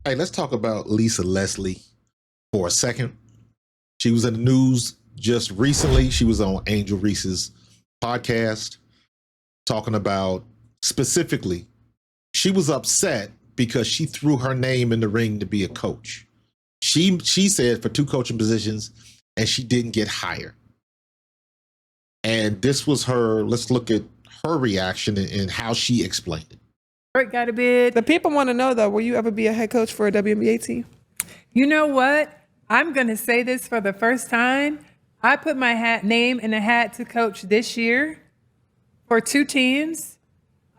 Hey, let's talk about Lisa Leslie for a second. She was in the news just recently. She was on Angel Reese's podcast talking about specifically, she was upset because she threw her name in the ring to be a coach. She said for 2 coaching positions and she didn't get hired. And this was her, let's look at her reaction and how she explained it. Got a bid. The people want to know, though, will you ever be a head coach for a WNBA team? You know what? I'm going to say this for the first time. I put my name in the hat to coach this year for 2 teams,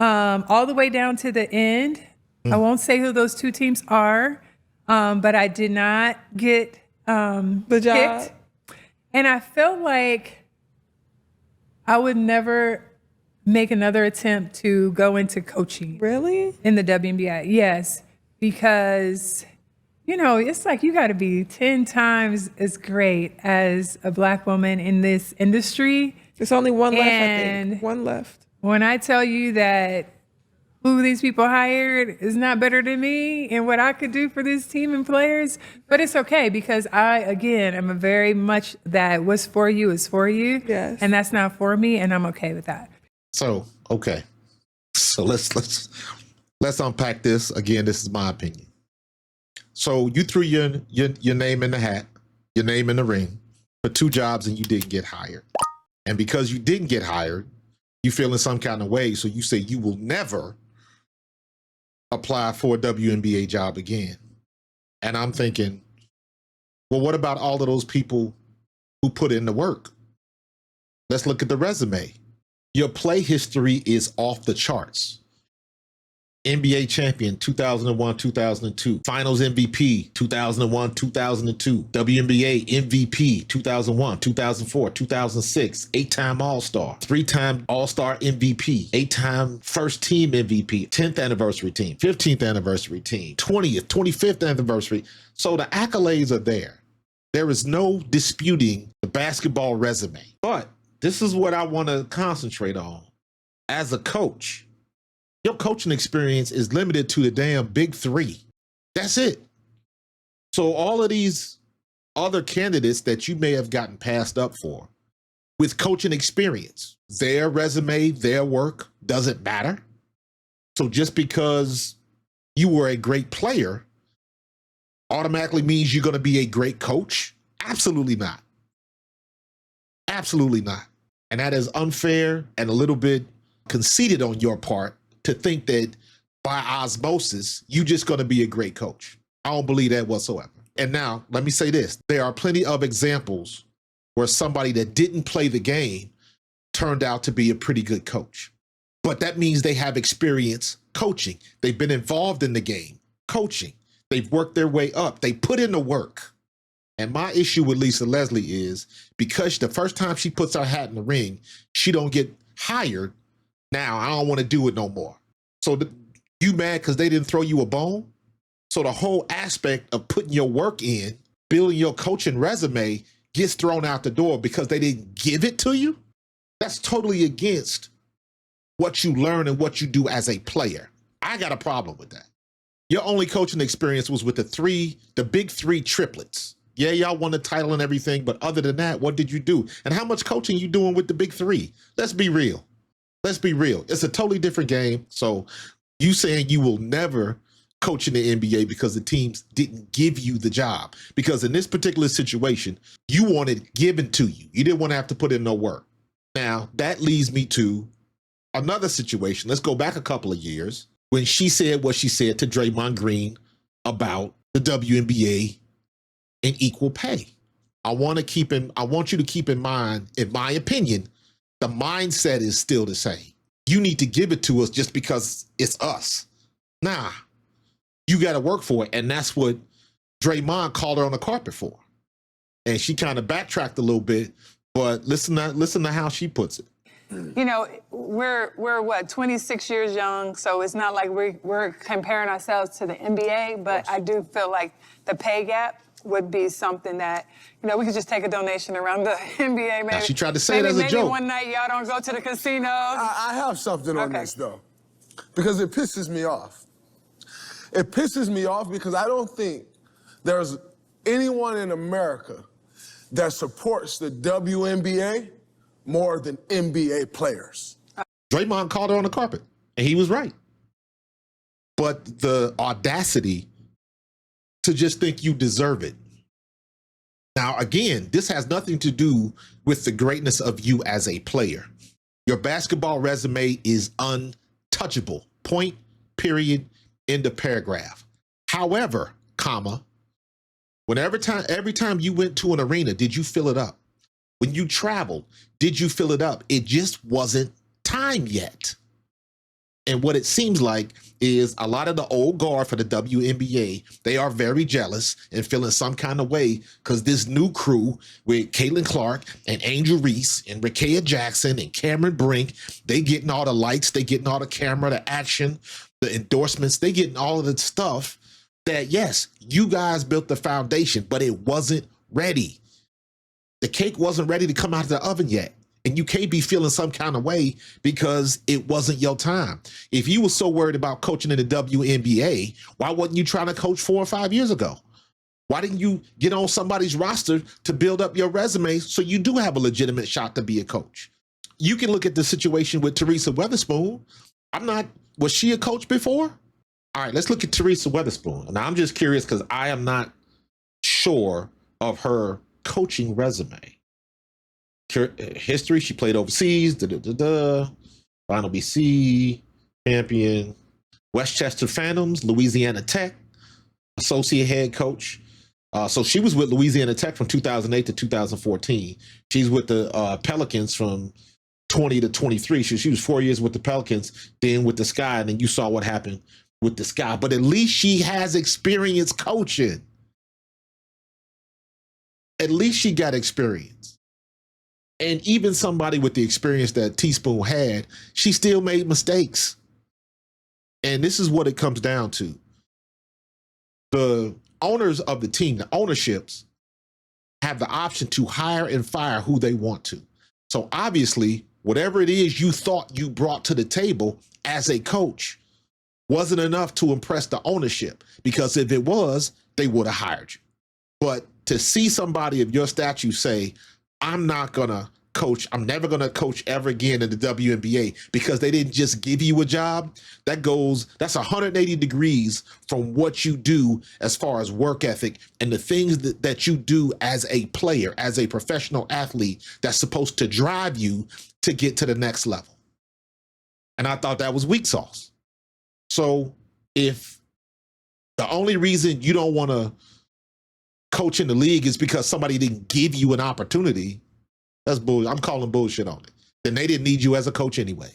all the way down to the end. I won't say who those 2 teams are, but I did not get The job. picked. And I felt like I would never make another attempt to go into coaching. Really? In the WNBA, yes, because, it's like you got to be 10 times as great as a Black woman in this industry. There's only one left, I And think. One left. when I tell you that who these people hired is not better than me and what I could do for this team and players, but it's okay because I, again, am a very much that what's for you is for you. Yes. And that's not for me, and I'm okay with that. So, okay. So let's unpack this. Again, this is my opinion. So you threw your name in the hat, your name in the ring for 2 jobs and you didn't get hired. And because you didn't get hired, you feel in some kind of way. So you say you will never apply for a WNBA job again. And I'm thinking, well, what about all of those people who put in the work? Let's look at the resume. Your play history is off the charts. NBA champion 2001, 2002. Finals MVP 2001, 2002. WNBA MVP 2001, 2004, 2006. 8-time All-Star. 3-time All-Star MVP. 8-time first team MVP. 10th anniversary team. 15th anniversary team. 20th, 25th anniversary. So the accolades are there. There is no disputing the basketball resume. But this is what I want to concentrate on. As a coach, your coaching experience is limited to the damn big 3. That's it. So all of these other candidates that you may have gotten passed up for with coaching experience, their resume, their work doesn't matter. So just because you were a great player automatically means you're going to be a great coach? Absolutely not. Absolutely not. And that is unfair and a little bit conceited on your part to think that by osmosis, you're just going to be a great coach. I don't believe that whatsoever. And now, let me say this. There are plenty of examples where somebody that didn't play the game turned out to be a pretty good coach. But that means they have experience coaching. They've been involved in the game, coaching. They've worked their way up. They put in the work. And my issue with Lisa Leslie is because the first time she puts her hat in the ring, she don't get hired. Now, I don't want to do it no more. So you mad because they didn't throw you a bone? So the whole aspect of putting your work in, building your coaching resume gets thrown out the door because they didn't give it to you? That's totally against what you learn and what you do as a player. I got a problem with that. Your only coaching experience was with the big 3 triplets. Yeah, y'all won the title and everything, but other than that, what did you do? And how much coaching you doing with the big 3? Let's be real. Let's be real. It's a totally different game. So you saying you will never coach in the NBA because the teams didn't give you the job. Because in this particular situation, you want it given to you. You didn't want to have to put in no work. Now, that leads me to another situation. Let's go back a couple of years when she said what she said to Draymond Green about the WNBA and equal pay. I want you to keep in mind, in my opinion, the mindset is still the same. You need to give it to us just because it's us. Nah, you got to work for it. And that's what Draymond called her on the carpet for. And she kind of backtracked a little bit, but listen to how she puts it. We're what, 26 years young, so it's not like we're comparing ourselves to the NBA, but I do feel like the pay gap would be something that, we could just take a donation around the NBA. Maybe, now, she tried to say it as a joke. Maybe one night y'all don't go to the casinos. I have something on this, though, because it pisses me off. It pisses me off because I don't think there's anyone in America that supports the WNBA more than NBA players. Draymond called her on the carpet, and he was right. But the audacity to just think you deserve it. Now, again, this has nothing to do with the greatness of you as a player. Your basketball resume is untouchable. Point, period, end of paragraph. However, comma, every time you went to an arena, did you fill it up? When you traveled, did you fill it up? It just wasn't time yet. And what it seems like is a lot of the old guard for the WNBA, they are very jealous and feeling some kind of way because this new crew with Caitlin Clark and Angel Reese and Rakea Jackson and Cameron Brink, they getting all the lights, they getting all the camera, the action, the endorsements, they getting all of the stuff that, yes, you guys built the foundation, but it wasn't ready. The cake wasn't ready to come out of the oven yet. And you can't be feeling some kind of way because it wasn't your time. If you were so worried about coaching in the WNBA, why wasn't you trying to coach 4 or 5 years ago? Why didn't you get on somebody's roster to build up your resume so you do have a legitimate shot to be a coach? You can look at the situation with Teresa Weatherspoon. Was she a coach before? All right, let's look at Teresa Weatherspoon. And I'm just curious because I am not sure of her coaching resume. History, she played overseas, Final BC, champion, Westchester Phantoms, Louisiana Tech, associate head coach. So she was with Louisiana Tech from 2008 to 2014. She's with the Pelicans from 20 to 23. She was 4 years with the Pelicans, then with the Sky, and then you saw what happened with the Sky. But at least she has experience coaching. At least she got experience. And even somebody with the experience that Teaspoon had, she still made mistakes. And this is what it comes down to. The owners of the team, the ownerships, have the option to hire and fire who they want to. So obviously, whatever it is you thought you brought to the table as a coach wasn't enough to impress the ownership, because if it was, they would have hired you. But to see somebody of your stature say, I'm not going to coach, I'm never going to coach ever again in the WNBA because they didn't just give you a job, that's 180 degrees from what you do as far as work ethic and the things that you do as a player, as a professional athlete that's supposed to drive you to get to the next level. And I thought that was weak sauce. So if the only reason you don't want to coach in the league is because somebody didn't give you an opportunity, that's bull. I'm calling bullshit on it. Then they didn't need you as a coach anyway.